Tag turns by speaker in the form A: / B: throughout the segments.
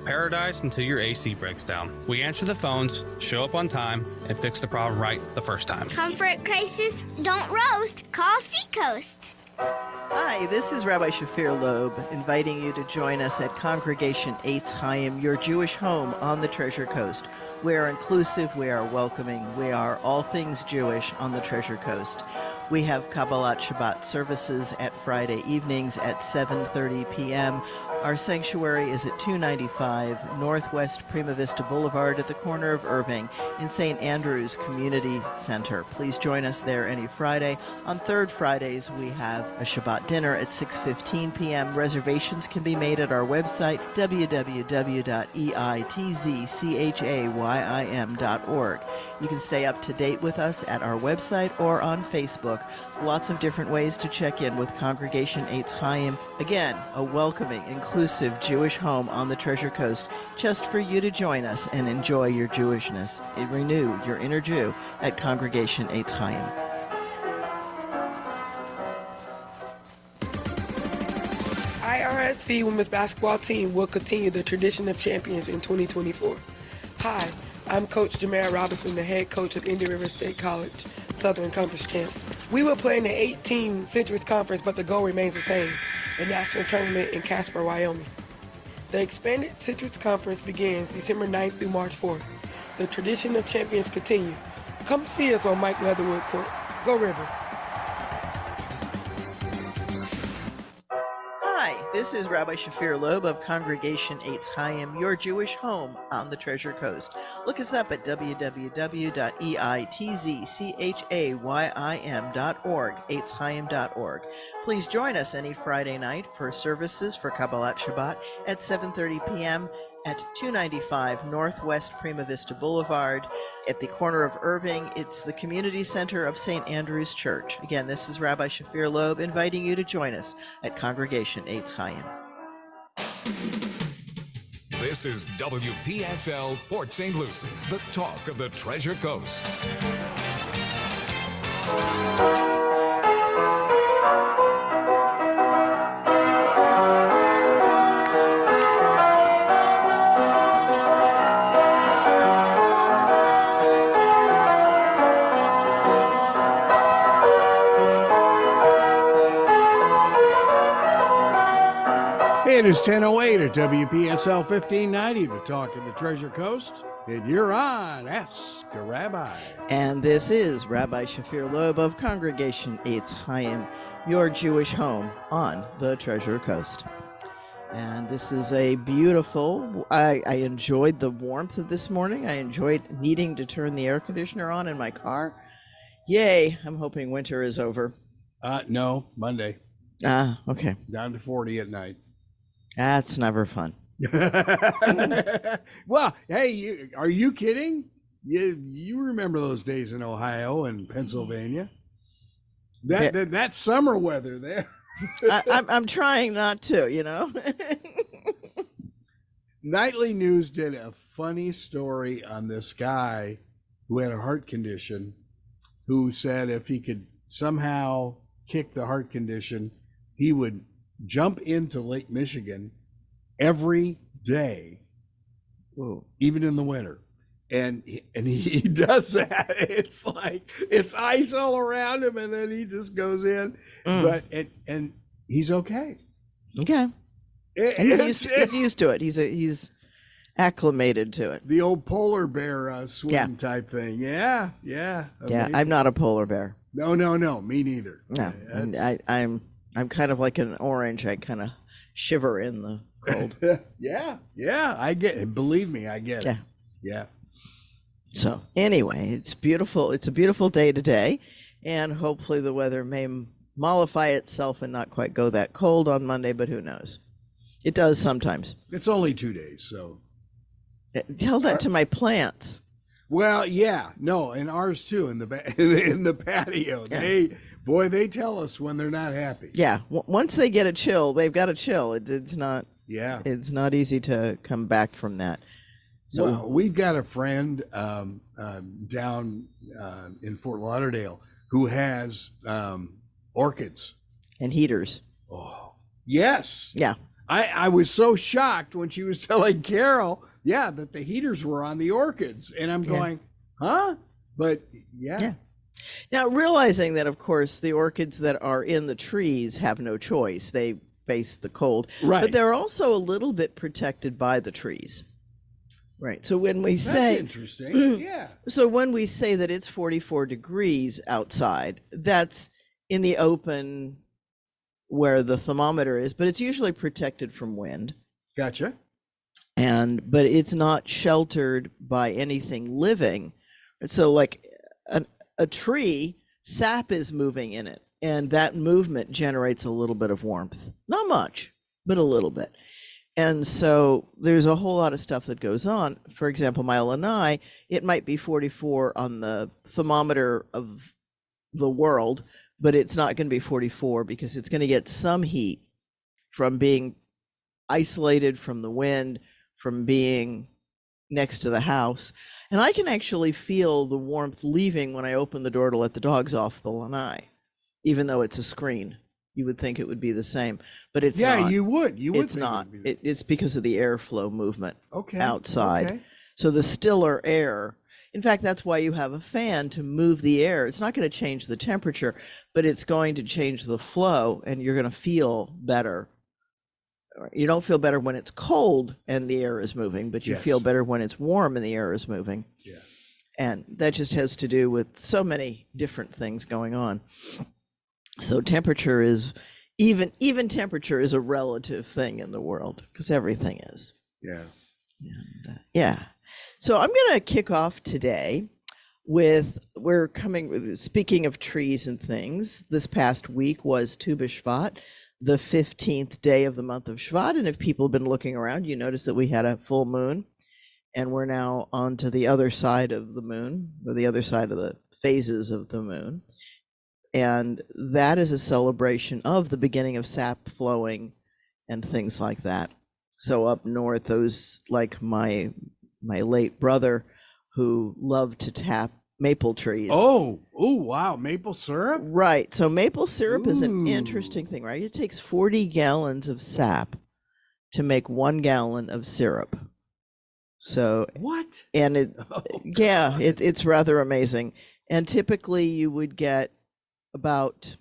A: paradise until your AC breaks down. We answer the phones, show up on time, and fix the problem right the first time.
B: Comfort crisis? Don't roast. Call Seacoast.
C: Hi, this is Rabbi Shafir Loeb, inviting you to join us at Congregation Eitz Chayim, your Jewish home on the Treasure Coast. We are inclusive, we are welcoming, we are all things Jewish on the Treasure Coast. We have Kabbalat Shabbat services at Friday evenings at 7:30 p.m. Our sanctuary is at 295 Northwest Prima Vista Boulevard at the corner of Irving in St. Andrews Community Center. Please join us there any Friday. On third Fridays, we have a Shabbat dinner at 6:15 p.m. Reservations can be made at our website, www.eitzchayim.org. You can stay up to date with us at our website or on Facebook. Lots of different ways to check in with Congregation Eitz Chayim. Again, a welcoming, inclusive Jewish home on the Treasure Coast, just for you to join us and enjoy your Jewishness and renew your inner Jew at Congregation Eitz Chayim.
D: IRSC women's basketball team will continue the tradition of champions in 2024. Hi, I'm Coach Jameer Robinson, the head coach of Indian River State College, Southern Conference champ. We will play in the 8-team Centuries Conference, but the goal remains the same, a national tournament in Casper, Wyoming. The expanded Citrus Conference begins December 9th through March 4th. The tradition of champions continue. Come see us on Mike Leatherwood Court. Go River.
C: Hi, this is Rabbi Shafir Loeb of Congregation Eitz Chayim, your Jewish home on the Treasure Coast. Look us up at www.eitzchayim.org, eitzchayim.org. Please join us any Friday night for services for Kabbalat Shabbat at 7:30 p.m. at 295 Northwest Prima Vista Boulevard at the corner of Irving. It's the community center of St. Andrew's Church. Again, this is Rabbi Shafir Loeb inviting you to join us at Congregation Eitz Chayim.
E: This is WPSL Port St. Lucie, the talk of the Treasure Coast.
F: It is 10:08 at WPSL 1590, the talk of the Treasure Coast, and you're on Ask a Rabbi.
C: And this is Rabbi Shafir Loeb of Congregation Eitz Chayim, your Jewish home on the Treasure Coast. And this is a beautiful, I enjoyed the warmth of this morning. I enjoyed needing to turn the air conditioner on in my car. Yay, I'm hoping winter is over.
F: No, Monday.
C: Okay.
F: Down to 40 at night.
C: That's never fun.
F: Well, hey, are you kidding? You remember those days in Ohio and Pennsylvania? That summer weather there.
C: I'm trying not to, you know.
F: Nightly News did a funny story on this guy who had a heart condition, who said if he could somehow kick the heart condition, he would jump into Lake Michigan every day, even in the winter. And he does that. It's like it's ice all around him, and then he just goes in. But and he's okay.
C: Okay. He's used to it. He's acclimated to it.
F: The old polar bear swim type thing. Yeah. Amazing.
C: Yeah, I'm not a polar bear.
F: No, me neither.
C: No, I'm kind of like an orange. I kind of shiver in the cold.
F: Yeah, I get it. Believe me, I get it. Yeah.
C: So anyway, it's beautiful. It's a beautiful day today, and hopefully the weather may mollify itself and not quite go that cold on Monday, but who knows? It does sometimes.
F: It's only 2 days, so.
C: Tell that to my plants.
F: Well, yeah, no, and ours too in the patio. Yeah. They tell us when they're not happy.
C: Yeah, once they get a chill, they've got a chill. It's not.
F: Yeah,
C: it's not easy to come back from that. So
F: well, we've got a friend down in Fort Lauderdale who has orchids
C: and heaters.
F: Oh, yes.
C: Yeah.
F: I was so shocked when she was telling Carol, that the heaters were on the orchids. And I'm going, huh? But
C: Yeah. Now, realizing that, of course, the orchids that are in the trees have no choice. They face the cold.
F: Right.
C: But they're also a little bit protected by the trees. Right. So when we
F: That's
C: say
F: interesting. Yeah.
C: So when we say that it's 44 degrees outside, that's in the open where the thermometer is, but it's usually protected from wind.
F: Gotcha.
C: But it's not sheltered by anything living. So like a tree, sap is moving in it, and that movement generates a little bit of warmth. Not much, but a little bit. And so there's a whole lot of stuff that goes on. For example, my lanai, it might be 44 on the thermometer of the world, but it's not going to be 44 because it's going to get some heat from being isolated from the wind, from being next to the house. And I can actually feel the warmth leaving when I open the door to let the dogs off the lanai, even though it's a screen. You would think it would be the same, but it's not.
F: Yeah, you would.
C: It's not. It's because of the airflow movement outside.
F: Okay.
C: So the stiller air, in fact, that's why you have a fan to move the air. It's not going to change the temperature, but it's going to change the flow, and you're going to feel better. You don't feel better when it's cold and the air is moving, but you feel better when it's warm and the air is moving.
F: Yeah.
C: And that just has to do with so many different things going on. So temperature is, even temperature is a relative thing in the world, because everything is.
F: Yeah.
C: And, so I'm going to kick off today with, speaking of trees and things, this past week was Tu B'Shvat, the 15th day of the month of Shvat. And if people have been looking around, you notice that we had a full moon, and we're now on to the other side of the moon, or the other side of the phases of the moon. And that is a celebration of the beginning of sap flowing and things like that. So up north, those like my late brother who loved to tap maple trees.
F: Oh, wow. Maple syrup?
C: Right. So maple syrup is an interesting thing, right? It takes 40 gallons of sap to make 1 gallon of syrup. So
F: what?
C: And it's rather amazing. And typically you would get about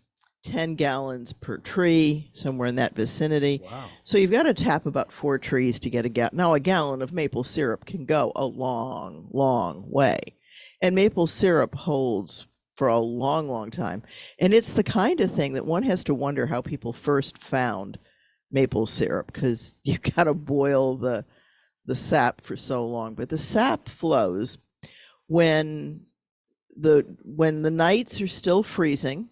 C: 10 gallons per tree, somewhere in that vicinity.
F: Wow.
C: So you've got to tap about 4 trees to get a gallon. Now, a gallon of maple syrup can go a long, long way. And maple syrup holds for a long, long time. And it's the kind of thing that one has to wonder how people first found maple syrup, because you got to boil the sap for so long. But the sap flows when the nights are still freezing,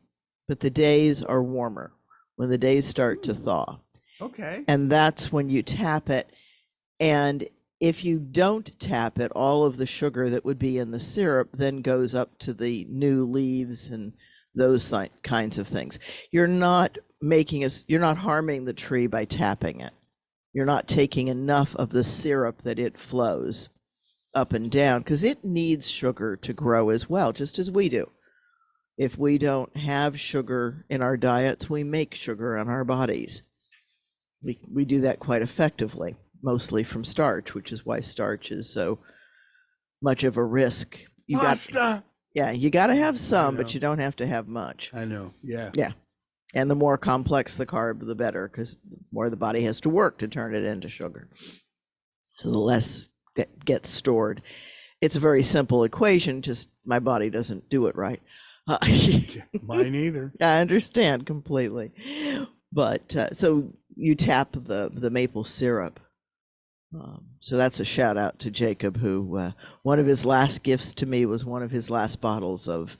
C: but the days are warmer, when the days start to thaw.
F: Okay.
C: And that's when you tap it. And if you don't tap it, all of the sugar that would be in the syrup then goes up to the new leaves and those kinds of things. You're not harming the tree by tapping it. You're not taking enough of the syrup that it flows up and down, because it needs sugar to grow as well, just as we do. If we don't have sugar in our diets, we make sugar in our bodies. We do that quite effectively, mostly from starch, which is why starch is so much of a risk.
F: Pasta.
C: You got to have some, but you don't have to have much.
F: I know. Yeah.
C: Yeah. And the more complex the carb, the better, because the more the body has to work to turn it into sugar. So the less that gets stored. It's a very simple equation, just my body doesn't do it right.
F: Mine either.
C: I understand completely. But so you tap the maple syrup. So that's a shout out to Jacob, who one of his last gifts to me was one of his last bottles of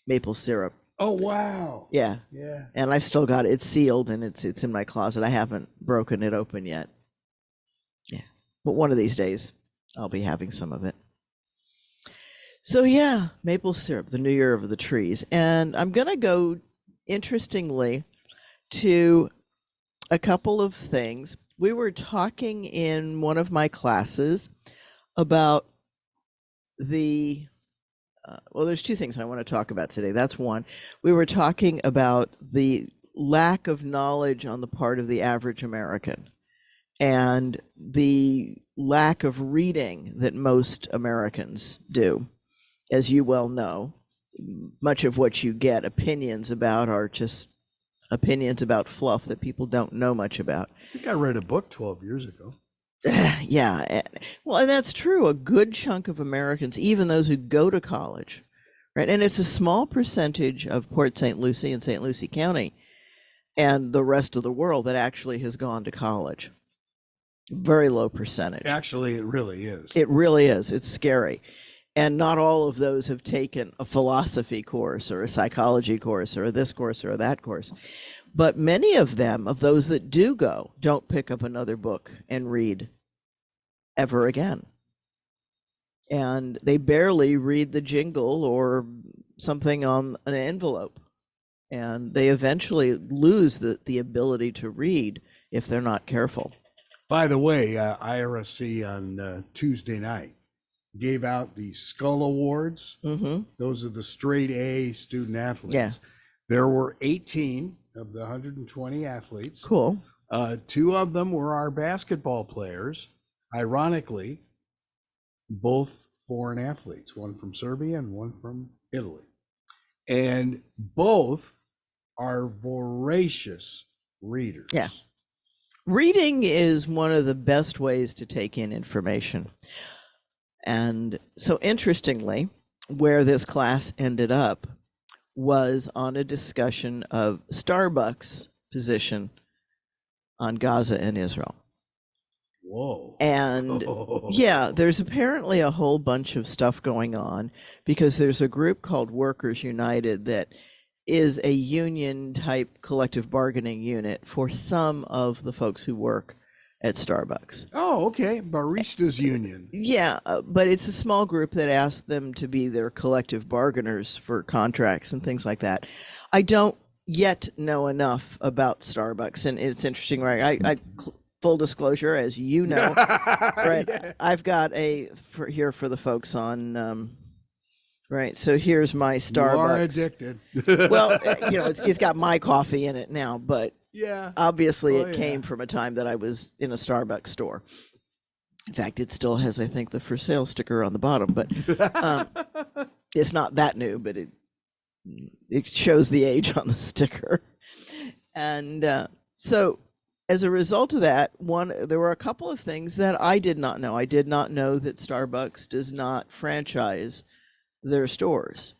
C: maple syrup.
F: Oh, wow.
C: Yeah.
F: Yeah.
C: And I've still got it. It's sealed and it's in my closet. I haven't broken it open yet. Yeah. But one of these days I'll be having some of it. So yeah, maple syrup, the new year of the trees. And I'm going to go, interestingly, to a couple of things. We were talking in one of my classes about there's 2 things I want to talk about today. That's one. We were talking about the lack of knowledge on the part of the average American and the lack of reading that most Americans do. As you well know, much of what you get opinions about are just opinions about fluff that people don't know much about.
F: I think I read a book 12 years ago.
C: Yeah. Well, and that's true. A good chunk of Americans, even those who go to college, right? And it's a small percentage of Port St. Lucie and St. Lucie County and the rest of the world that actually has gone to college. Very low percentage.
F: Actually, it really is.
C: It really is. It's scary. And not all of those have taken a philosophy course or a psychology course or this course or that course. But many of them, of those that do go, don't pick up another book and read ever again. And they barely read the jingle or something on an envelope. And they eventually lose the ability to read if they're not careful.
F: By the way, IRSC on Tuesday night gave out the Skull Awards.
C: Mm-hmm.
F: Those are the straight A student athletes.
C: Yeah.
F: There were 18 of the 120 athletes.
C: Cool.
F: 2 of them were our basketball players. Ironically, both foreign athletes, one from Serbia and one from Italy. And both are voracious readers.
C: Yeah. Reading is one of the best ways to take in information. And so interestingly, where this class ended up was on a discussion of Starbucks' position on Gaza and Israel.
F: Whoa.
C: And yeah, there's apparently a whole bunch of stuff going on because there's a group called Workers United that is a union type collective bargaining unit for some of the folks who work at Starbucks.
F: Oh, okay. Baristas Union.
C: Yeah, but it's a small group that asked them to be their collective bargainers for contracts and things like that. I don't yet know enough about Starbucks, and it's interesting, right? I full disclosure, as you know, right? Yeah. I've got here for the folks on, right? So here's my Starbucks.
F: You are addicted.
C: Well, it's got my coffee in it now, but
F: yeah,
C: obviously it came from a time that I was in a Starbucks store. In fact, it still has, I think, the for sale sticker on the bottom, but it's not that new, but it shows the age on the sticker. And so as a result of that, there were a couple of things that I did not know. I did not know that Starbucks does not franchise their stores.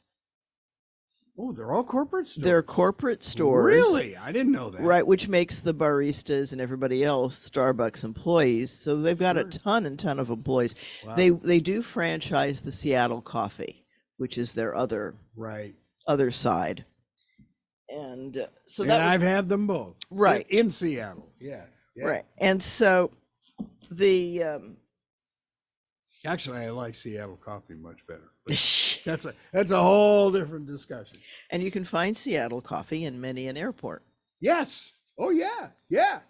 F: Oh, they're all corporate stores?
C: They're corporate stores.
F: Really? I didn't know that.
C: Right, which makes the baristas and everybody else Starbucks employees. So they've got a ton of employees. Wow. They do franchise the Seattle Coffee, which is their other side. And so
F: I've had them both.
C: Right.
F: In Seattle. Yeah.
C: Right. And so
F: actually, I like Seattle coffee much better. That's a whole different discussion.
C: And you can find Seattle coffee in many an airport.
F: Yes. Oh yeah. Yeah.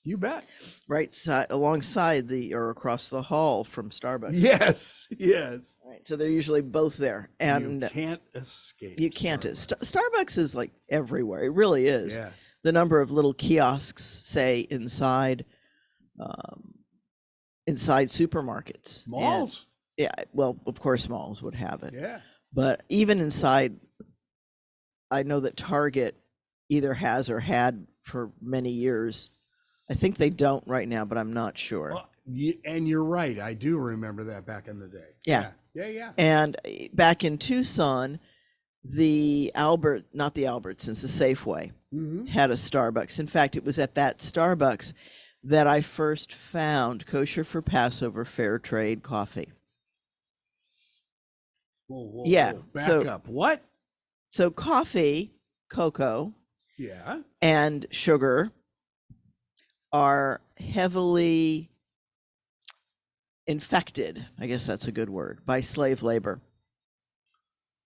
F: You bet.
C: Right alongside or across the hall from Starbucks.
F: Yes. Yes.
C: Right. So they're usually both there, and
F: you can't escape.
C: You can't. Starbucks is like everywhere. It really is.
F: Yeah.
C: The number of little kiosks, say inside supermarkets,
F: malls.
C: Yeah, well, of course, malls would have it.
F: Yeah.
C: But even inside, I know that Target either has or had for many years. I think they don't right now, but I'm not sure.
F: Well, and you're right. I do remember that back in the day.
C: Yeah.
F: Yeah.
C: And back in Tucson, not the Albertsons, the Safeway had a Starbucks. In fact, it was at that Starbucks that I first found Kosher for Passover Fair Trade coffee.
F: Whoa,
C: yeah.
F: Back up. What?
C: So coffee, cocoa, and sugar are heavily infected, I guess that's a good word, by slave labor.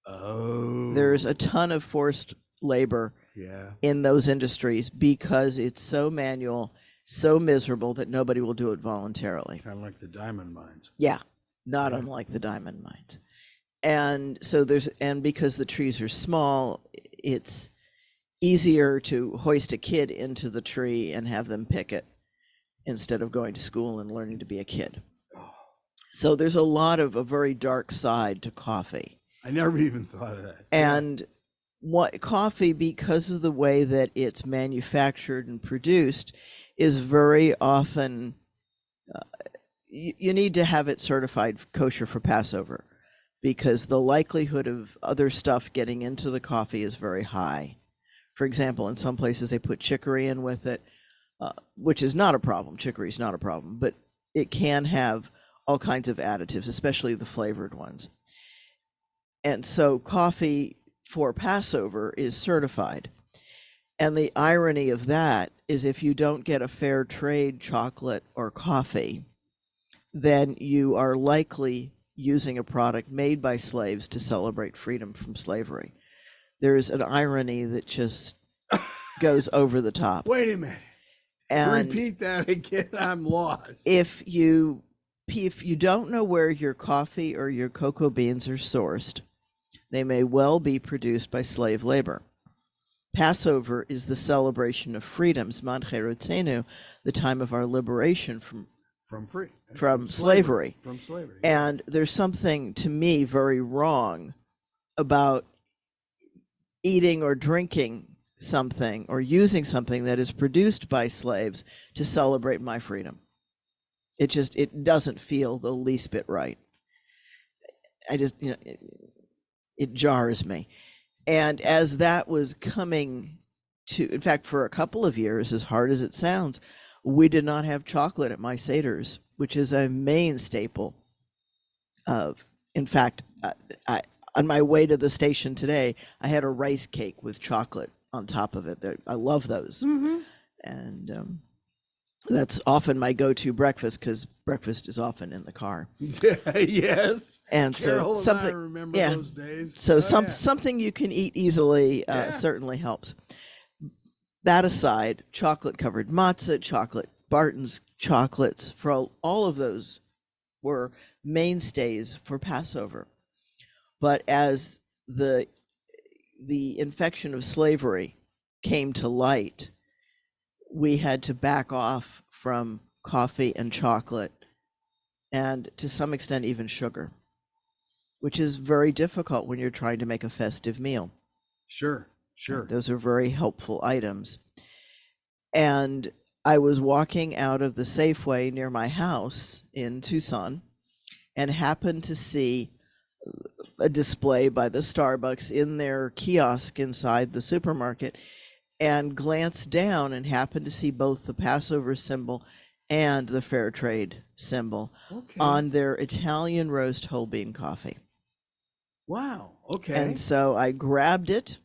F: Oh.
C: There's a ton of forced labor in those industries because it's so manual, so miserable that nobody will do it voluntarily.
F: Kind of like the diamond mines.
C: Yeah, not unlike the diamond mines. And so because the trees are small, it's easier to hoist a kid into the tree and have them pick it. instead of going to school and learning to be a kid. So there's a very dark side to coffee.
F: I never even thought of that.
C: And what coffee, because of the way that it's manufactured and produced, is very often, you need to have it certified kosher for Passover, because the likelihood of other stuff getting into the coffee is very high. For example, in some places they put chicory in with it, which is not a problem. Chicory is not a problem, but it can have all kinds of additives, especially the flavored ones. And so coffee for Passover is certified. And the irony of that is if you don't get a fair trade chocolate or coffee, then you are likely using a product made by slaves to celebrate freedom from slavery. There's an irony that just goes over the top.
F: Wait a minute.
C: And
F: repeat that again. I'm lost.
C: If you don't know where your coffee or your cocoa beans are sourced, they may well be produced by slave labor. Passover is the celebration of freedom, Zman Cherotzenu, the time of our liberation from slavery.
F: From slavery.
C: And there's something, to me, very wrong about eating or drinking something or using something that is produced by slaves to celebrate my freedom. It doesn't feel the least bit right. It jars me. And as that was coming to, in fact, for a couple of years, as hard as it sounds, we did not have chocolate at my Seder's, which is a main staple of, in fact, on my way to the station today, I had a rice cake with chocolate on top of it. I love those. Mm-hmm. And that's often my go-to breakfast, because breakfast is often in the car.
F: Yes.
C: And
F: Carol
C: so something,
F: and I remember those days.
C: So something you can eat easily certainly helps. That aside, chocolate-covered matzah, chocolate Barton's chocolates, for all of those were mainstays for Passover. But as the infection of slavery came to light, we had to back off from coffee and chocolate, and to some extent even sugar, which is very difficult when you're trying to make a festive meal.
F: Sure.
C: Those are very helpful items. And I was walking out of the Safeway near my house in Tucson and happened to see a display by the Starbucks in their kiosk inside the supermarket, and glanced down and happened to see both the Passover symbol and the Fair Trade symbol on their Italian roast whole bean coffee.
F: Wow. Okay.
C: And so I grabbed it,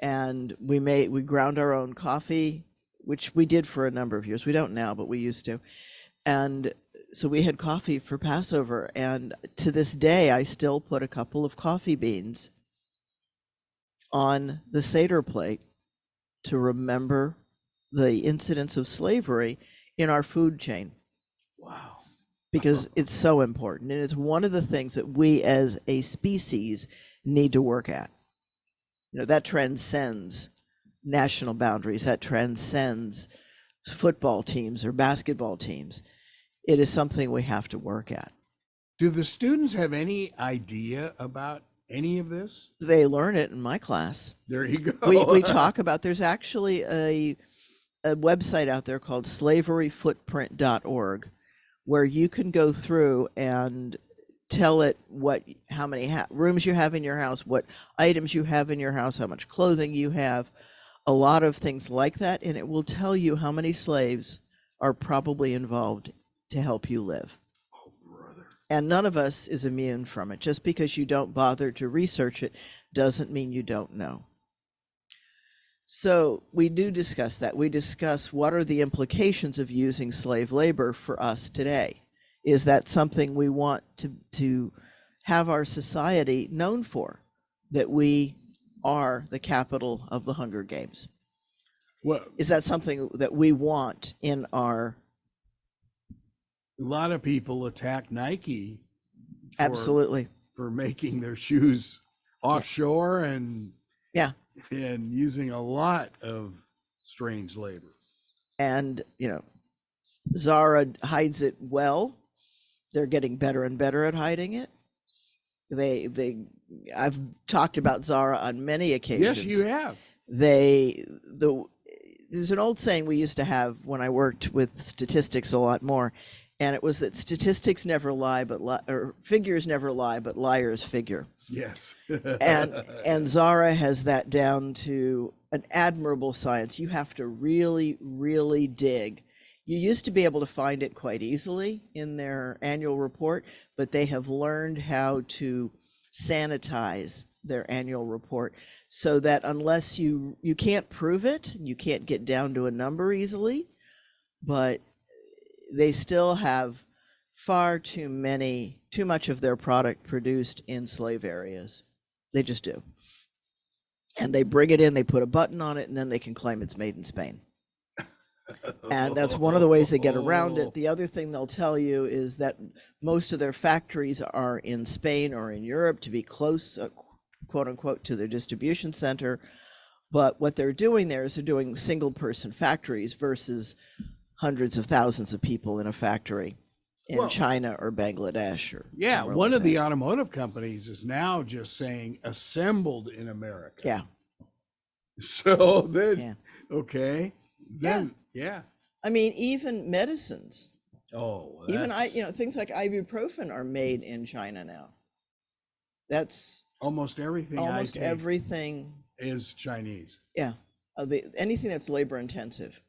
C: and we ground our own coffee, which we did for a number of years. We don't now, but we used to. And so we had coffee for Passover, and to this day, I still put a couple of coffee beans on the Seder plate to remember the incidents of slavery in our food chain.
F: Wow.
C: Because it's so important, and it's one of the things that we as a species need to work at. That transcends national boundaries, that transcends football teams or basketball teams. It is something we have to work at.
F: Do the students have any idea about any of this?
C: They learn it in my class.
F: There you go.
C: We talk about, there's actually a website out there called slaveryfootprint.org, where you can go through and tell it how many rooms you have in your house, what items you have in your house, how much clothing you have, a lot of things like that, and it will tell you how many slaves are probably involved to help you live.
F: Oh, brother.
C: And none of us is immune from it. Just because you don't bother to research it doesn't mean you don't know. So we do discuss that. We discuss what are the implications of using slave labor for us today. Is that something we want to have our society known for, that we are the capital of the Hunger Games?
F: Well,
C: is that something that we want in our...
F: A lot of people attack Nike
C: Absolutely.
F: For making their shoes offshore and using a lot of strange labor.
C: And, Zara hides it well. They're getting better and better at hiding it. I've talked about Zara on many occasions.
F: Yes, you have.
C: There's an old saying we used to have when I worked with statistics a lot more, and it was that statistics never lie, or figures never lie, but liars figure.
F: Yes.
C: And Zara has that down to an admirable science. You have to really, really dig. You used to be able to find it quite easily in their annual report, but they have learned how to sanitize their annual report so that unless you can't prove it, you can't get down to a number easily, but they still have far too much of their product produced in slave areas. They just do. And they bring it in, they put a button on it, and then they can claim it's made in Spain. And that's one of the ways they get around it. The other thing they'll tell you is that most of their factories are in Spain or in Europe to be close, quote unquote, to their distribution center. But what they're doing there is they're doing single person factories versus hundreds of thousands of people in a factory in China or Bangladesh or
F: one of the automotive companies is now just saying assembled in America.
C: Yeah.
F: So then, okay, then
C: I mean, even medicines.
F: Oh,
C: even things like ibuprofen are made in China now. That's
F: almost everything.
C: Everything
F: is Chinese.
C: Yeah, anything that's labor intensive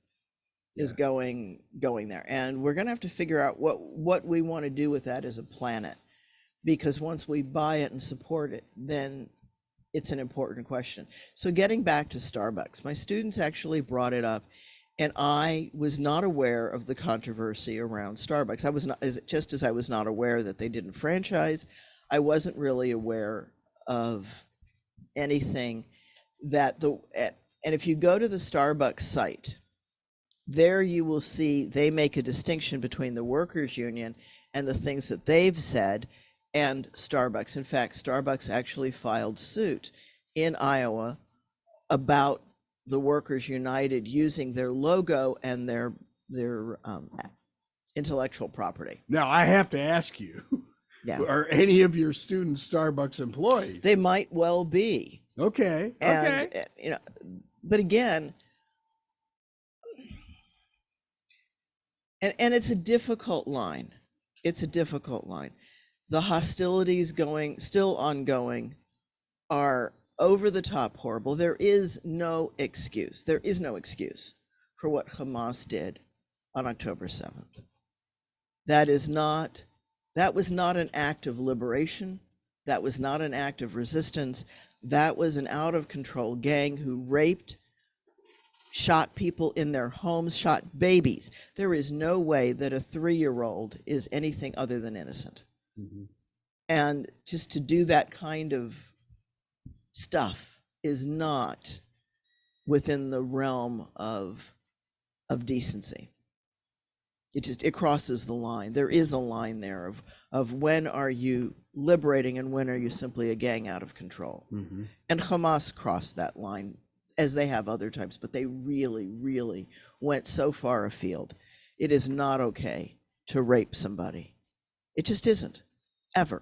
C: is going there, and we're going to have to figure out what we want to do with that as a planet, because once we buy it and support it, then it's an important question. So getting back to Starbucks, my students actually brought it up, and I was not aware of the controversy around Starbucks. I was not, just as I was not aware that they didn't franchise, I wasn't really aware of anything that and if you go to the Starbucks site, there you will see they make a distinction between the workers' union and the things that they've said and Starbucks. In fact, Starbucks actually filed suit in Iowa about the Workers United using their logo and their intellectual property.
F: Now, I have to ask you, are any of your students Starbucks employees?
C: They might well be.
F: Okay.
C: And, but again, and it's a difficult line. It's a difficult line. The hostilities still ongoing, are over the top horrible. There is no excuse. There is no excuse for what Hamas did on October 7th. That was not an act of liberation. That was not an act of resistance. That was an out of control gang who raped, shot people in their homes, shot babies. There is no way that a 3-year-old is anything other than innocent. Mm-hmm. And just to do that kind of stuff is not within the realm of decency. It crosses the line. There is a line there of when are you liberating and when are you simply a gang out of control. Mm-hmm. And Hamas crossed that line, as they have other times, but they really, really went so far afield. It is not okay to rape somebody. It just isn't, ever.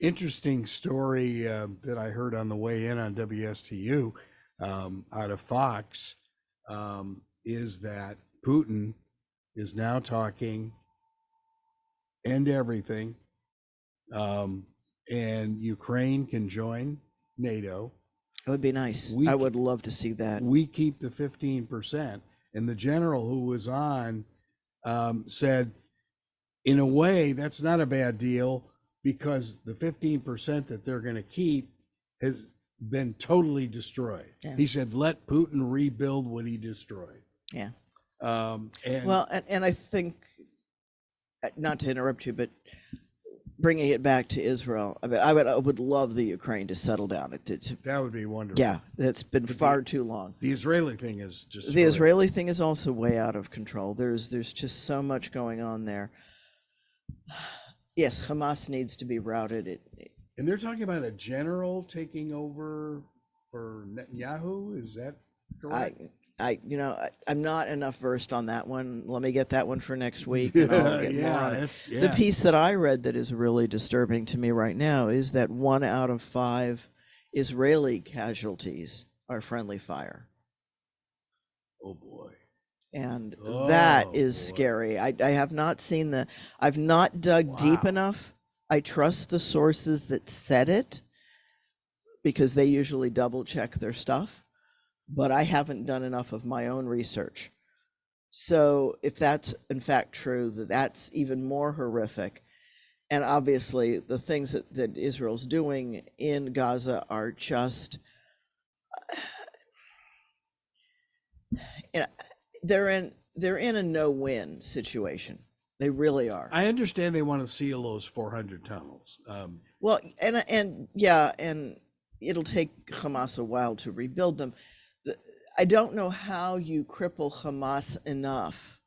F: Interesting story that I heard on the way in on WSTU out of Fox is that Putin is now talking end everything, and Ukraine can join NATO.
C: It would be nice. I would love to see that.
F: We keep the 15%. And the general who was on said, in a way, that's not a bad deal because the 15% that they're going to keep has been totally destroyed. Yeah. He said, let Putin rebuild what he destroyed.
C: Yeah. And I think, not to interrupt you, but bringing it back to Israel, I would love the Ukraine to settle down.
F: That would be wonderful.
C: Yeah, that's been far too long.
F: The Israeli thing is just
C: the Israeli thing is also way out of control. There's just so much going on there. Yes, Hamas needs to be routed.
F: And they're talking about a general taking over for Netanyahu. Is that correct?
C: I'm not enough versed on that one. Let me get that one for next week, and I'll get more on it. The piece that I read that is really disturbing to me right now is that 1 out of 5 Israeli casualties are friendly fire.
F: Oh boy.
C: And that is scary. I have not seen I've not dug deep enough. I trust the sources that said it because they usually double check their stuff, but I haven't done enough of my own research. So if that's in fact true, that's even more horrific. And obviously the things that Israel's doing in Gaza are just, they're in a no-win situation. They really are.
F: I understand they want to seal those 400 tunnels.
C: Well, and it'll take Hamas a while to rebuild them. I don't know how you cripple Hamas enough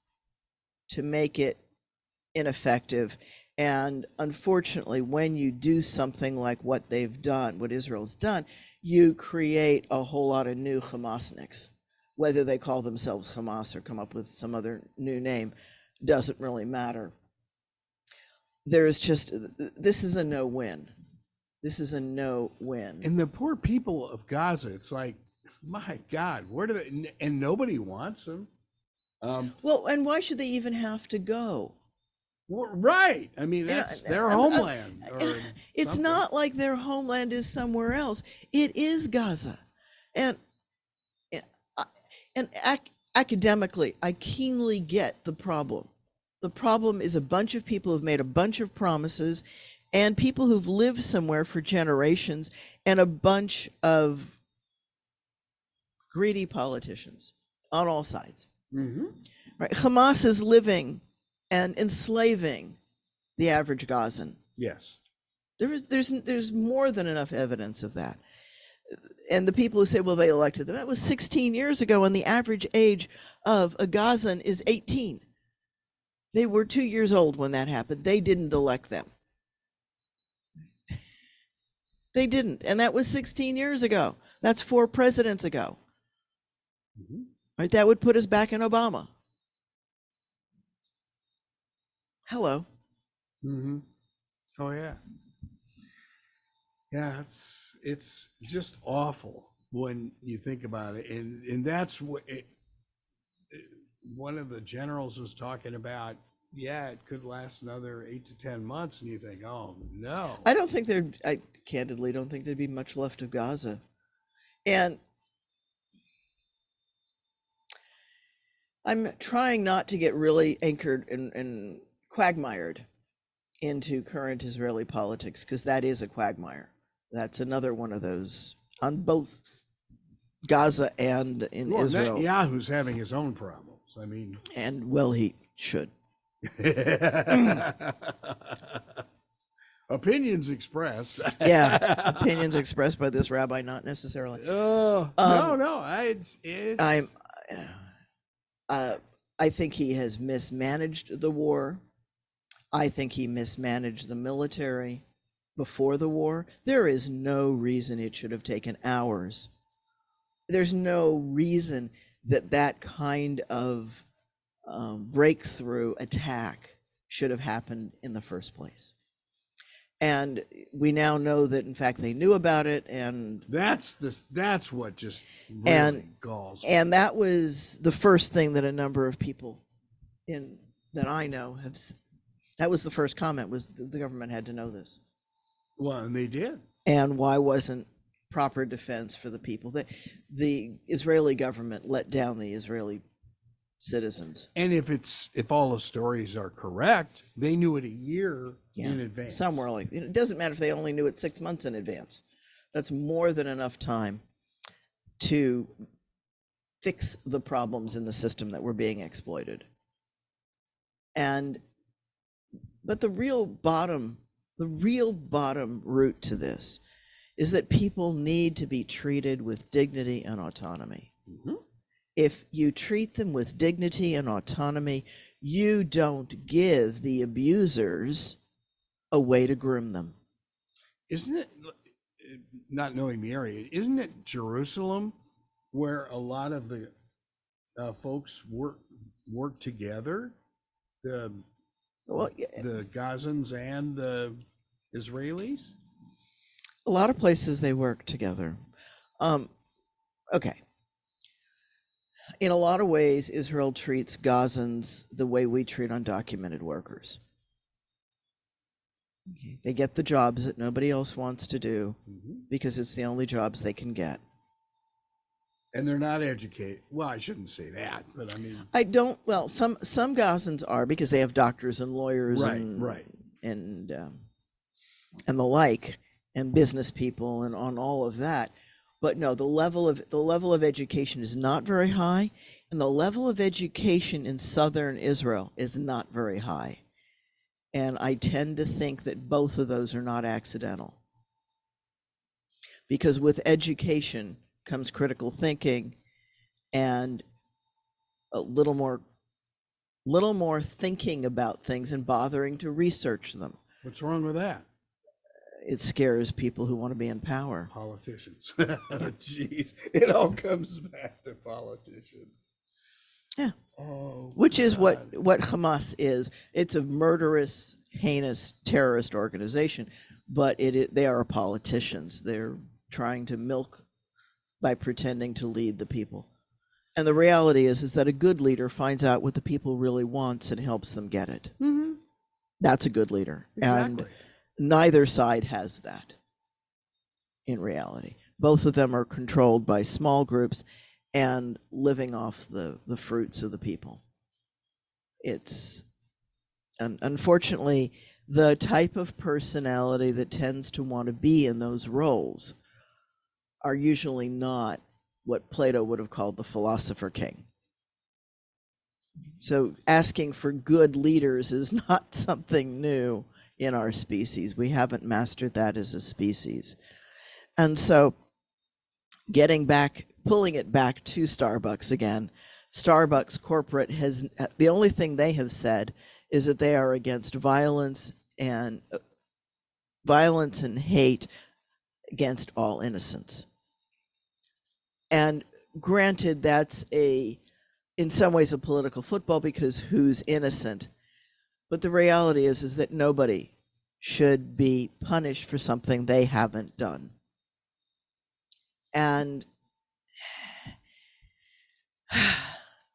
C: to make it ineffective. And unfortunately, when you do something like what they've done, what Israel's done, you create a whole lot of new Hamasniks. Whether they call themselves Hamas or come up with some other new name doesn't really matter. This is a no-win. This is a no-win.
F: And the poor people of Gaza, it's like, my God, where do they, and nobody wants them.
C: Well, and why should they even have to go?
F: Well, right. I mean, that's their homeland.
C: It's something. Not like their homeland is somewhere else. It is Gaza. And academically, I keenly get the problem. The problem is a bunch of people who've made a bunch of promises and people who've lived somewhere for generations and a bunch of greedy politicians on all sides. Mm-hmm. Right? Hamas is living and enslaving the average Gazan.
F: Yes.
C: There's more than enough evidence of that. And the people who say, well, they elected them, that was 16 years ago, and the average age of a Gazan is 18. They were 2 years old when that happened. They didn't elect them. They didn't. And that was 16 years ago. That's 4 presidents ago. Mm-hmm. Right? That would put us back in Obama. Hello.
F: Mm-hmm. Oh, yeah. Yeah, it's just awful when you think about it. And that's what one of the generals was talking about. Yeah, it could last another 8 to 10 months. And you think, oh, no.
C: I candidly don't think there'd be much left of Gaza. And I'm trying not to get really anchored and quagmired into current Israeli politics, because that is a quagmire. That's another one of those on both Gaza and in Israel.
F: Netanyahu's having his own problems. I mean,
C: and well, he should.
F: Opinions expressed.
C: Yeah, opinions expressed by this rabbi, not necessarily.
F: No.
C: I think he has mismanaged the war. I think he mismanaged the military before the war. There is no reason it should have taken hours. There's no reason that kind of breakthrough attack should have happened in the first place. And we now know that, in fact, they knew about it, and
F: that's what just really galls me.
C: And that was the first thing that a number of people that I know have. That was the first comment, was the government had to know this.
F: Well, and they did.
C: And why wasn't proper defense for the people? The Israeli government let down the Israeli citizens.
F: And if all the stories are correct, they knew it a year in advance.
C: Somewhere like it doesn't matter if they only knew it 6 months in advance. That's more than enough time to fix the problems in the system that were being exploited. But the real bottom root to this is that people need to be treated with dignity and autonomy. Mm-hmm. If you treat them with dignity and autonomy, you don't give the abusers a way to groom them.
F: Isn't it, not knowing the area, isn't it Jerusalem where a lot of the folks work together?
C: Well,
F: The Gazans and the Israelis?
C: a lot of places they work together. Okay. In a lot of ways, Israel treats Gazans the way we treat undocumented workers. They get the jobs that nobody else wants to do because it's the only jobs they can get.
F: And they're not educated. Well, I shouldn't say that, but I mean,
C: Well, some Gazans are because they have doctors and lawyers
F: right.
C: and the like, and business people and on all of that. But no, the level of education is not very high, and the level of education in southern Israel is not very high. And I tend to think that both of those are not accidental. Because with education comes critical thinking and a little more thinking about things and bothering to research them.
F: What's wrong with that?
C: It scares people who want to be in power.
F: Politicians. Jeez, it all comes back to politicians.
C: Yeah.
F: Oh,
C: Which is
F: God.
C: what Hamas is. It's a murderous, heinous terrorist organization, but they are politicians. They're trying to milk by pretending to lead the people. And the reality is that a good leader finds out what the people really wants and helps them get it.
F: Mm-hmm.
C: That's a good leader.
F: Exactly.
C: And neither side has that in reality. Both of them are controlled by small groups and living off the fruits of the people. It's unfortunately the type of personality that tends to want to be in those roles are usually not what Plato would have called the philosopher king. So asking for good leaders is not something new in our species. We haven't mastered that as a species. And so pulling it back to Starbucks again, Starbucks corporate has, the only thing they have said is that they are against violence and hate against all innocence. And granted, that's in some ways a political football because who's innocent? But the reality is that nobody should be punished for something they haven't done. And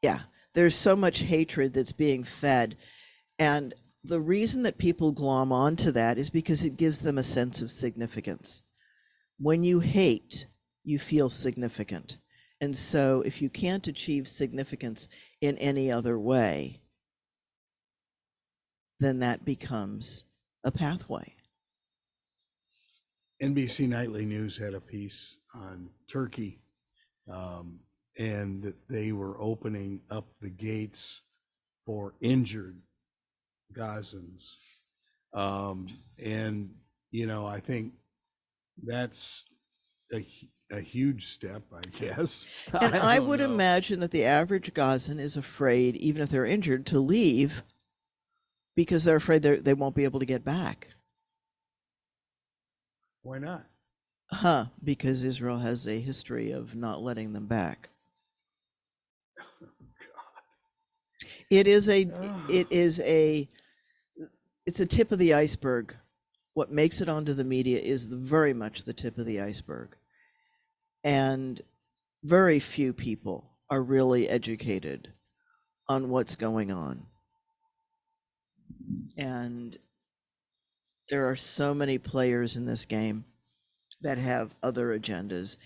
C: yeah, there's so much hatred that's being fed. And the reason that people glom onto that is because it gives them a sense of significance. When you hate, you feel significant. And so if you can't achieve significance in any other way, then that becomes a pathway.
F: NBC Nightly News had a piece on Turkey, and that they were opening up the gates for injured Gazans. And, I think that's a huge step, I guess.
C: And I
F: don't
C: would
F: know.
C: imagine that the average Gazan is afraid, even if they're injured, to leave because they're afraid they won't be able to get back.
F: Why not?
C: Because Israel has a history of not letting them back. It's a tip of the iceberg. What makes it onto the media is very much the tip of the iceberg. And very few people are really educated on what's going on. And there are so many players in this game that have other agendas.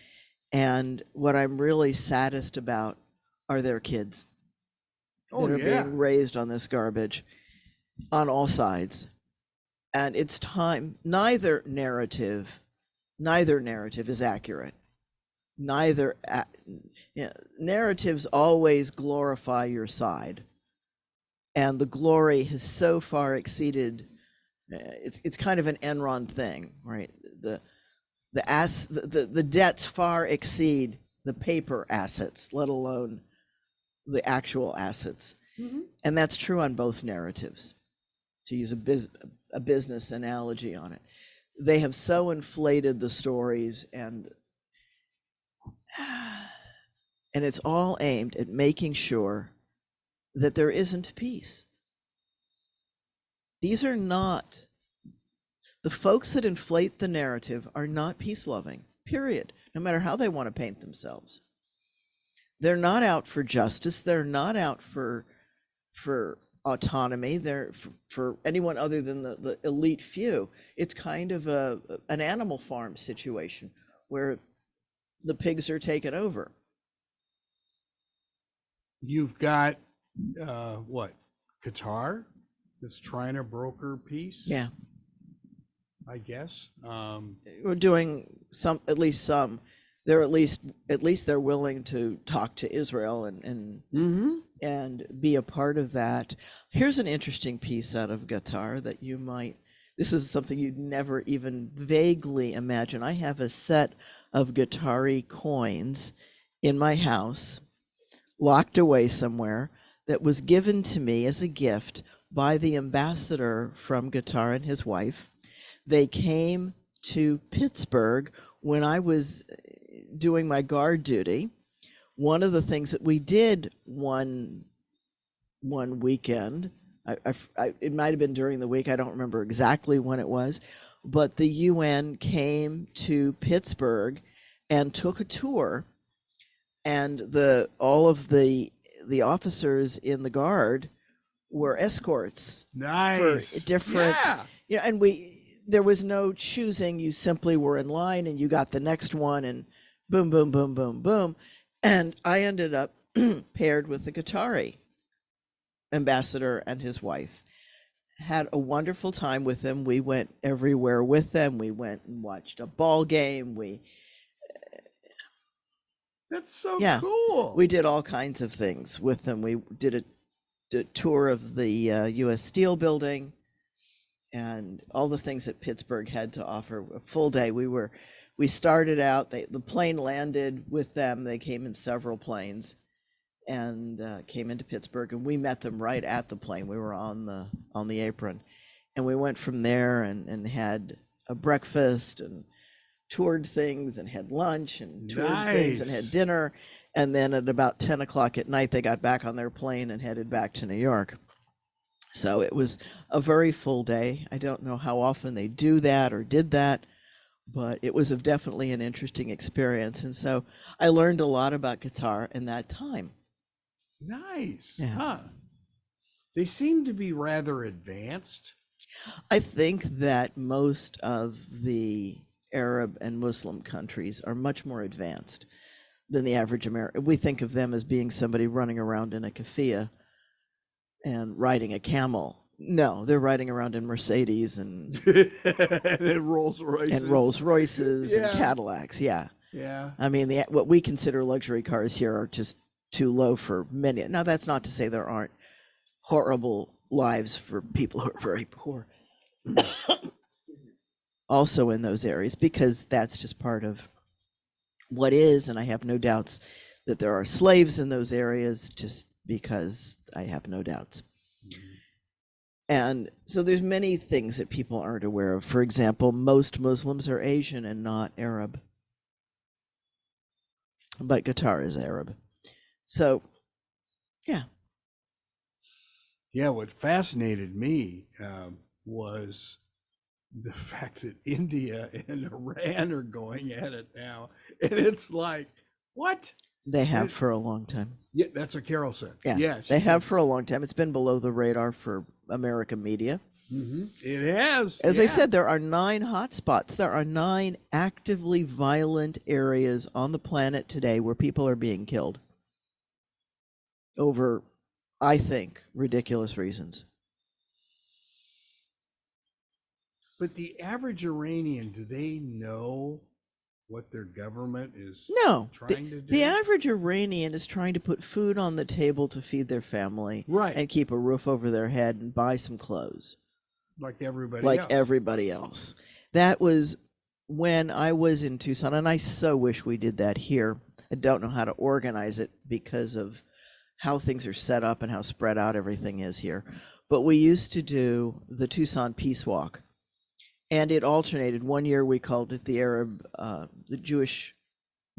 C: And what I'm really saddest about are their kids that are being raised on this garbage on all sides. And it's time, neither narrative is accurate. Narratives always glorify your side. And the glory has so far exceeded, it's kind of an Enron thing, right? The debts far exceed the paper assets, let alone the actual assets. Mm-hmm. And that's true on both narratives, to use a business analogy on it. They have so inflated the stories, and And it's all aimed at making sure that there isn't peace. These are not, the folks that inflate the narrative are not peace loving, period, no matter how they want to paint themselves. They're not out for justice. They're not out for autonomy. They're for anyone other than the elite few. It's kind of an animal farm situation where the pigs are taken over.
F: You've got what? Qatar that's trying to broker peace.
C: Yeah.
F: I guess.
C: We're doing at least some. They're at least they're willing to talk to Israel and be a part of that. Here's an interesting piece out of Qatar that you might. This is something you'd never even vaguely imagine. I have a set of Qatari coins in my house, locked away somewhere, that was given to me as a gift by the ambassador from Qatar and his wife. They came to Pittsburgh when I was doing my guard duty. One of the things that we did one weekend, it might have been during the week, I don't remember exactly when it was, but the UN came to Pittsburgh and took a tour, and all of the officers in the guard were escorts.
F: Nice.
C: For different, and there was no choosing. You simply were in line and you got the next one, and boom, boom, boom, boom, boom. And I ended up paired with the Qatari ambassador and his wife. Had a wonderful time with them. We went everywhere with them. We went and watched a ball game.
F: That's so
C: cool. We did all kinds of things with them. We did a tour of the U.S. Steel building and all the things that Pittsburgh had to offer. A full day. We started out, the plane landed with them. They came in several planes and came into Pittsburgh, and we met them right at the plane. We were on the apron, and we went from there and had a breakfast and toured things and had lunch and toured things and had dinner. And then at about 10 o'clock at night, they got back on their plane and headed back to New York. So it was a very full day. I don't know how often they do that or did that, but it was definitely an interesting experience. And so I learned a lot about Qatar in that time.
F: Nice.
C: Yeah.
F: Huh. They seem to be rather advanced.
C: I think that most of the Arab and Muslim countries are much more advanced than the average American. We think of them as being somebody running around in a keffiyeh and riding a camel. No, they're riding around in Mercedes and
F: Rolls
C: Royces and Cadillacs. Yeah. I mean, what we consider luxury cars here are just too low for many. Now, that's not to say there aren't horrible lives for people who are very poor also in those areas, because that's just part of what is. And I have no doubts that there are slaves in those areas, just because I have no doubts. And so there's many things that people aren't aware of. For example, most Muslims are Asian and not Arab. But Qatar is Arab. So, yeah.
F: Yeah, what fascinated me was the fact that India and Iran are going at it now. And it's like, what?
C: They have for a long time.
F: Yeah, that's what Carol said.
C: Yeah, they have for a long time. It's been below the radar for American media.
F: Mm-hmm. It has.
C: As I said, there are 9 hotspots. There are 9 actively violent areas on the planet today where people are being killed over, I think, ridiculous reasons.
F: But the average Iranian, do they know what their government is trying to do?
C: The average Iranian is trying to put food on the table to feed their family,
F: right,
C: and keep a roof over their head and buy some clothes.
F: Like everybody else.
C: That was when I was in Tucson, and I so wish we did that here. I don't know how to organize it because of how things are set up and how spread out everything is here. But we used to do the Tucson Peace Walk. And it alternated. One year we called it the Jewish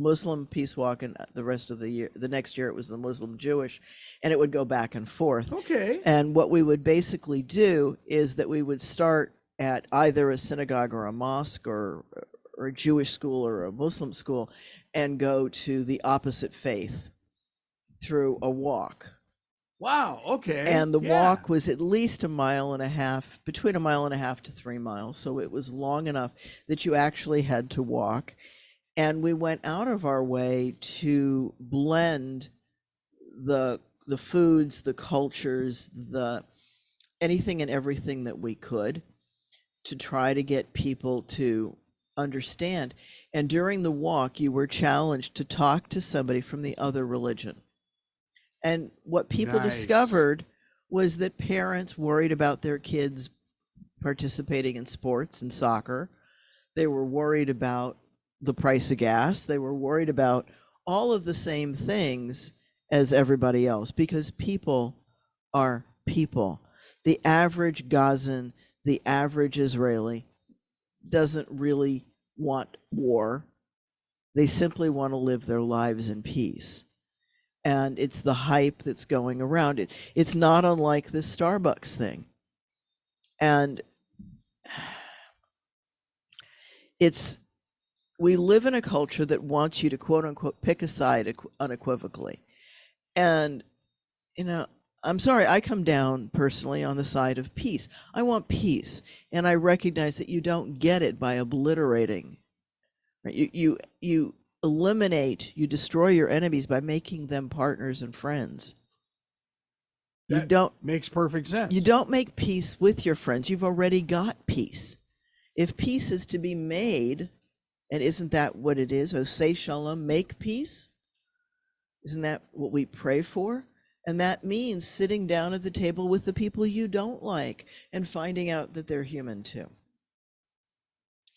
C: Muslim peace walk, and the rest of the year, the next year it was the Muslim Jewish, and it would go back and forth.
F: Okay.
C: And what we would basically do is that we would start at either a synagogue or a mosque or a Jewish school or a Muslim school and go to the opposite faith through a walk.
F: Wow. Okay.
C: And the
F: Yeah.
C: walk was at least a mile and a half, between a mile and a half to 3 miles. So it was long enough that you actually had to walk. And we went out of our way to blend the foods, the cultures, the anything and everything that we could to try to get people to understand. And during the walk, you were challenged to talk to somebody from the other religion. And what people
F: Nice.
C: discovered was that parents worried about their kids participating in sports and soccer. They were worried about the price of gas. They were worried about all of the same things as everybody else, because people are people. The average Gazan, the average Israeli doesn't really want war. They simply want to live their lives in peace. And it's the hype that's going around it. It's not unlike this Starbucks thing. And we live in a culture that wants you to quote unquote pick a side unequivocally. And, I'm sorry, I come down personally on the side of peace. I want peace. And I recognize that you don't get it by obliterating. Right? You eliminate, you destroy your enemies by making them partners and friends.
F: That makes perfect sense.
C: You don't make peace with your friends. You've already got peace. If peace is to be made, and isn't that what it is? Oh, say shalom, make peace. Isn't that what we pray for? And that means sitting down at the table with the people you don't like and finding out that they're human too.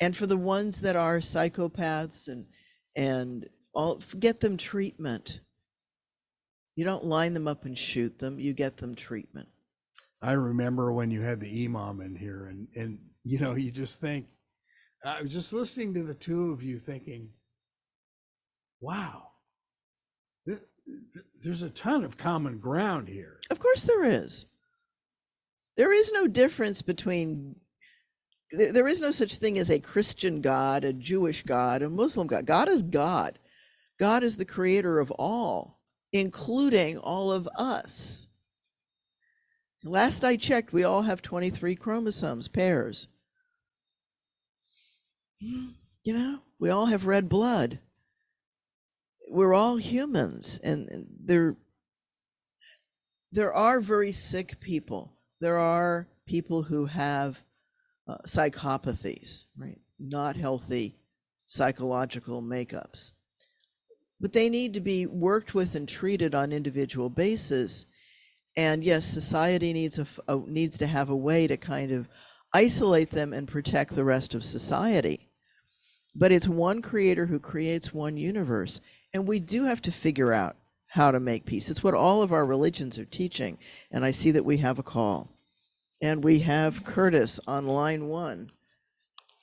C: And for the ones that are psychopaths and all, get them treatment. You don't line them up and shoot them. You get them treatment.
F: I remember when you had the imam in here, and you just think, I was just listening to the two of you thinking, wow, there's a ton of common ground here.
C: Of course there is. There is no difference between, there is no such thing as a Christian God, a Jewish God, a Muslim God. God is God. God is the creator of all, including all of us. Last I checked, we all have 23 chromosomes, pairs. We all have red blood. We're all humans, and there are very sick people. There are people who have psychopathies, right? Not healthy psychological makeups. But they need to be worked with and treated on individual basis. And yes, society needs to have a way to kind of isolate them and protect the rest of society. But it's one creator who creates one universe. And we do have to figure out how to make peace. It's what all of our religions are teaching. And I see that we have a call. And we have Curtis on line 1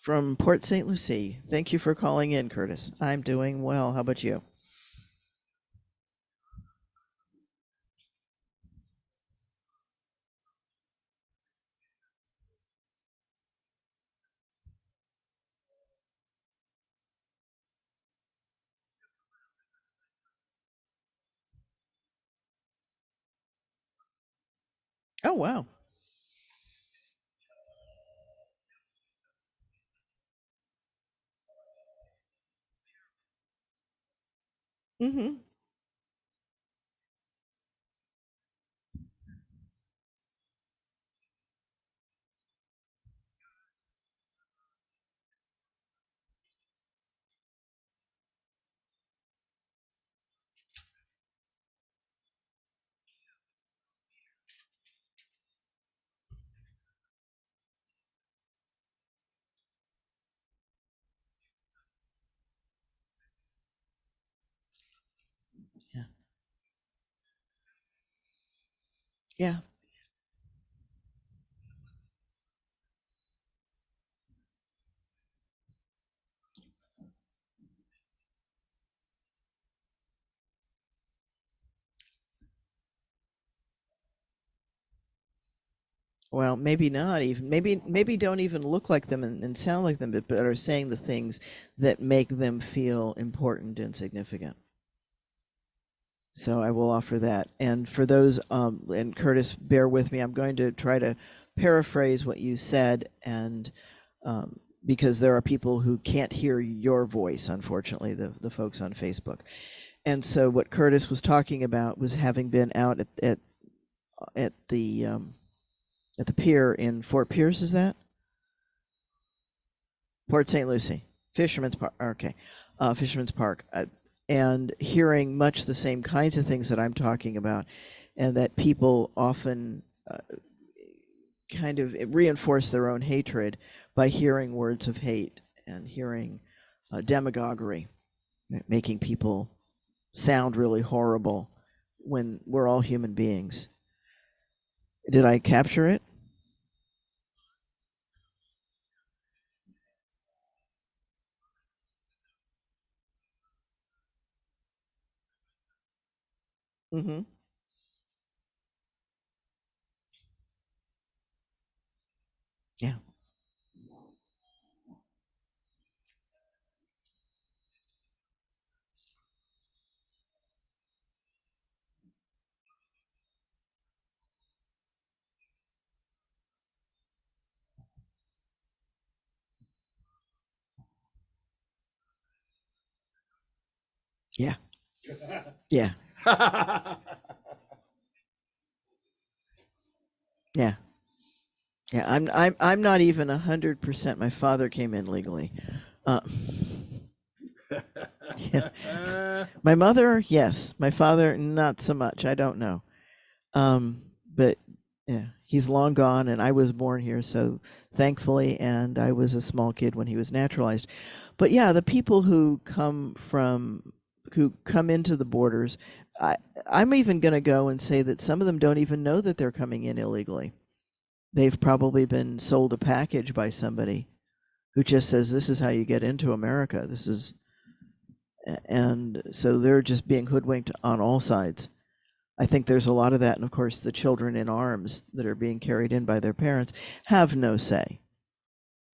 C: from Port St. Lucie. Thank you for calling in, Curtis. I'm doing well. How about you? Oh, wow. Mm-hmm. Yeah. Yeah. Well, maybe not even. Maybe don't even look like them and sound like them, but are saying the things that make them feel important and significant. So I will offer that. And for those, and Curtis, bear with me. I'm going to try to paraphrase what you said, and because there are people who can't hear your voice, unfortunately, the folks on Facebook. And so what Curtis was talking about was having been out at the pier in Fort Pierce, is that? Port St. Lucie, Fisherman's Park. Okay, Fisherman's Park, and hearing much the same kinds of things that I'm talking about, and that people often kind of reinforce their own hatred by hearing words of hate and hearing demagoguery, making people sound really horrible when we're all human beings. Did I capture it? Mm-hmm. Yeah. Yeah. Yeah. Yeah. Yeah. I'm not even 100%. My father came in legally. Uh, yeah. My mother, yes. My father, not so much. I don't know. But yeah, he's long gone, and I was born here, so thankfully, and I was a small kid when he was naturalized. But yeah, the people who come into the borders, I, I'm even going to go and say that some of them don't even know that they're coming in illegally. They've probably been sold a package by somebody who just says, "This is how you get into America. This is," and so they're just being hoodwinked on all sides. I think there's a lot of that, and of course, the children in arms that are being carried in by their parents have no say.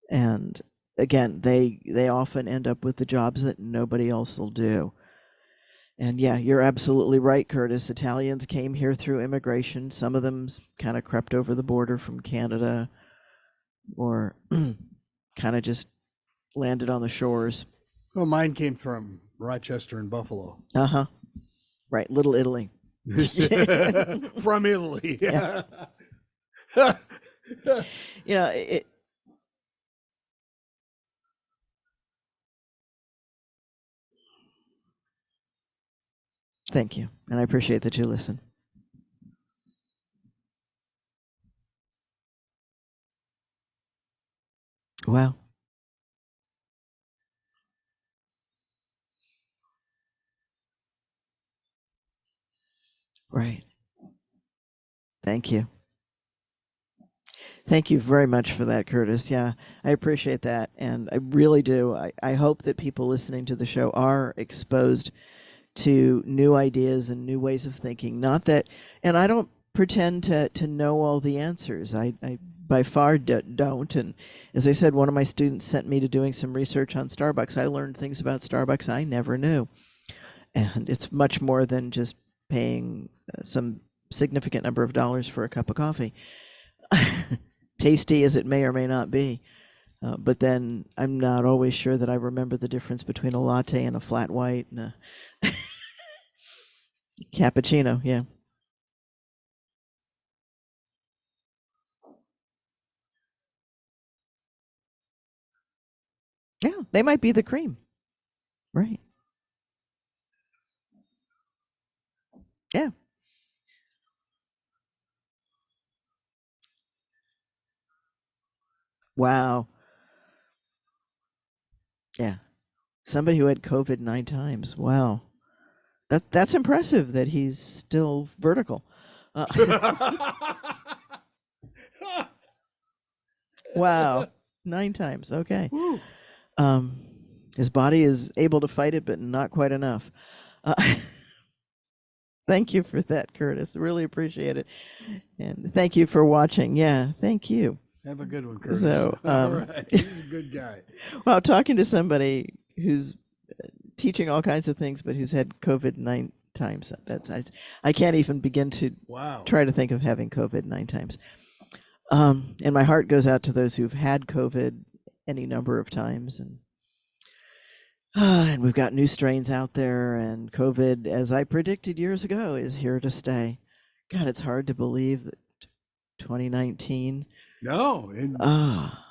C: And again, they often end up with the jobs that nobody else will do. And yeah, you're absolutely right, Curtis. Italians came here through immigration. Some of them kind of crept over the border from Canada, or kind of just landed on the shores.
F: Well, mine came from Rochester and Buffalo.
C: Uh-huh. Right, Little Italy.
F: From Italy.
C: Yeah. You know, thank you, and I appreciate that you listen. Wow. Right. Thank you. Thank you very much for that, Curtis. Yeah, I appreciate that. And I really do. I hope that people listening to the show are exposed to new ideas and new ways of thinking. Not that, and I don't pretend to know all the answers. I by far don't. And as I said, one of my students sent me to doing some research on Starbucks. I learned things about Starbucks I never knew. And it's much more than just paying some significant number of dollars for a cup of coffee. Tasty as it may or may not be. But then I'm not always sure that I remember the difference between a latte and a flat white and a cappuccino. Yeah. Yeah, they might be the cream. Right. Yeah. Wow. Yeah. Somebody who had COVID 9 times. Wow. That's impressive that he's still vertical. Wow. 9 times. Okay.
F: Woo.
C: Um, his body is able to fight it, but not quite enough. Uh, Thank you for that, Curtis. Really appreciate it. And thank you for watching. Yeah, thank you.
F: Have a good one, Curtis.
C: So,
F: all right. He's a good guy.
C: Well, talking to somebody who's teaching all kinds of things, but who's had COVID 9 times, I can't even begin to try to think of having COVID 9 times. And my heart goes out to those who've had COVID any number of times. And we've got new strains out there, and COVID, as I predicted years ago, is here to stay. God, it's hard to believe that 2019.
F: No,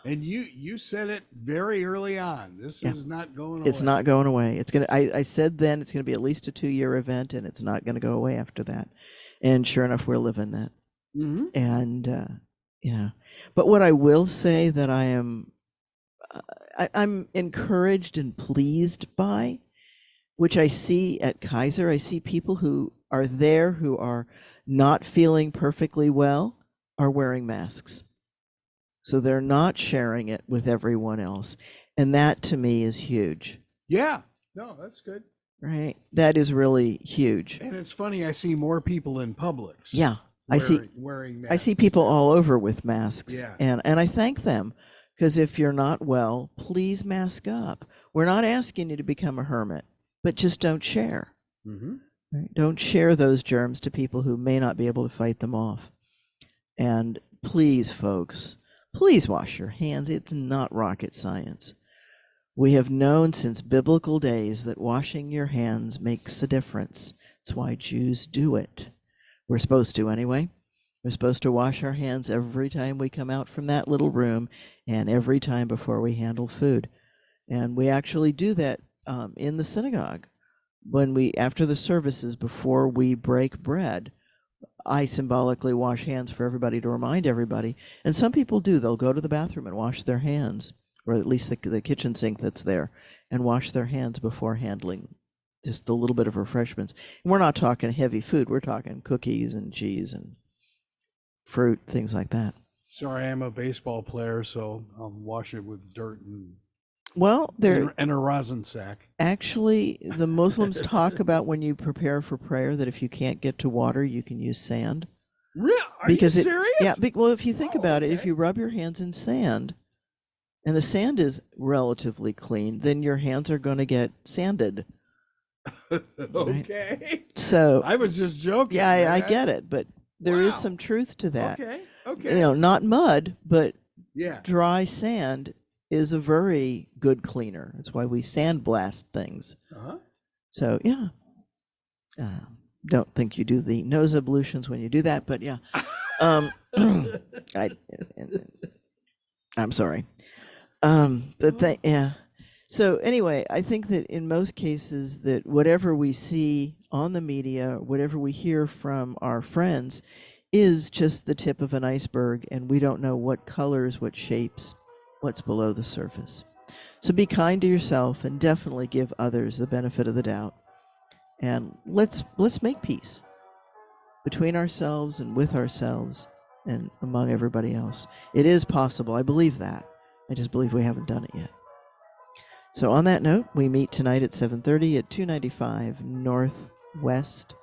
F: and you said it very early on. This is not going away.
C: It's not going away. It's gonna. I said then it's going to be at least a 2-year event, and it's not going to go away after that. And sure enough, we're living that.
F: Mm-hmm.
C: And yeah, but what I will say that I am, I'm encouraged and pleased by, which I see at Kaiser. I see people who are there who are not feeling perfectly well are wearing masks. So they're not sharing it with everyone else. And that to me is huge.
F: Yeah. No, that's good.
C: Right. That is really huge.
F: And it's funny, I see more people in Publix.
C: Yeah.
F: Wearing masks.
C: I see people all over with masks.
F: Yeah.
C: And I thank them, because if you're not well, please mask up. We're not asking you to become a hermit, but just don't share.
F: Mm-hmm.
C: Right? Don't share those germs to people who may not be able to fight them off. And please, folks, please wash your hands. It's not rocket science. We have known since biblical days that washing your hands makes a difference. That's why Jews do it. We're supposed to anyway. We're supposed to wash our hands every time we come out from that little room and every time before we handle food. And we actually do that in the synagogue. After the services, before we break bread, I symbolically wash hands for everybody to remind everybody. And some people do. They'll go to the bathroom and wash their hands, or at least the kitchen sink that's there, and wash their hands before handling just a little bit of refreshments. And we're not talking heavy food. We're talking cookies and cheese and fruit, things like that.
F: Sorry, I'm a baseball player, so I'll wash it with dirt and a rosin sack.
C: Actually, the Muslims talk about when you prepare for prayer that if you can't get to water, you can use sand.
F: Really? Are you serious?
C: Yeah. Well, if you think about it, if you rub your hands in sand, and the sand is relatively clean, then your hands are going to get sanded.
F: Okay.
C: Right? So
F: I was just joking.
C: Yeah, I get it, but there is some truth to that.
F: Okay.
C: Not mud, but
F: yeah,
C: dry sand is a very good cleaner. That's why we sandblast things.
F: Uh-huh.
C: So yeah, don't think you do the nose ablutions when you do that, but yeah. I'm sorry. Yeah. So anyway, I think that in most cases that whatever we see on the media, whatever we hear from our friends, is just the tip of an iceberg, and we don't know what colors, what shapes, what's below the surface. So be kind to yourself and definitely give others the benefit of the doubt. And let's make peace between ourselves and with ourselves and among everybody else. It is possible. I believe that. I just believe we haven't done it yet. So on that note, we meet tonight at 7:30 at 295 Northwest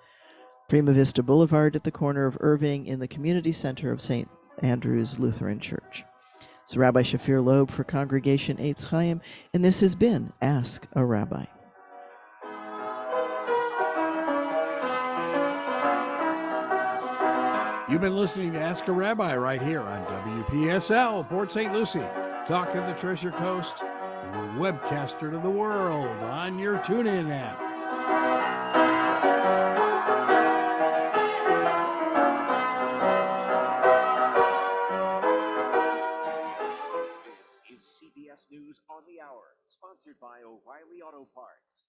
C: Prima Vista Boulevard at the corner of Irving in the community center of St. Andrew's Lutheran Church. It's Rabbi Shafir Loeb for Congregation Eitz Chayim, and this has been Ask a Rabbi.
F: You've been listening to Ask a Rabbi right here on WPSL, Port St. Lucie. Talk of the Treasure Coast, webcaster to the world on your TuneIn app.
G: This is CBS News on the Hour, sponsored by O'Reilly Auto Parts.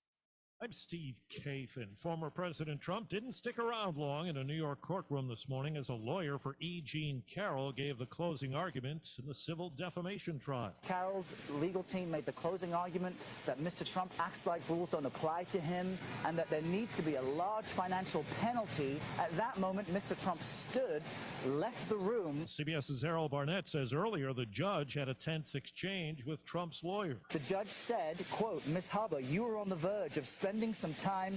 H: I'm Steve Kathan. Former President Trump didn't stick around long in a New York courtroom this morning as a lawyer for E. Jean Carroll gave the closing arguments in the civil defamation trial.
I: Carroll's legal team made the closing argument that Mr. Trump acts like rules don't apply to him and that there needs to be a large financial penalty. At that moment, Mr. Trump stood, left the room.
H: CBS's Errol Barnett says earlier the judge had a tense exchange with Trump's lawyer.
I: The judge said, quote, "Ms. Huber, you were on the verge of spending some time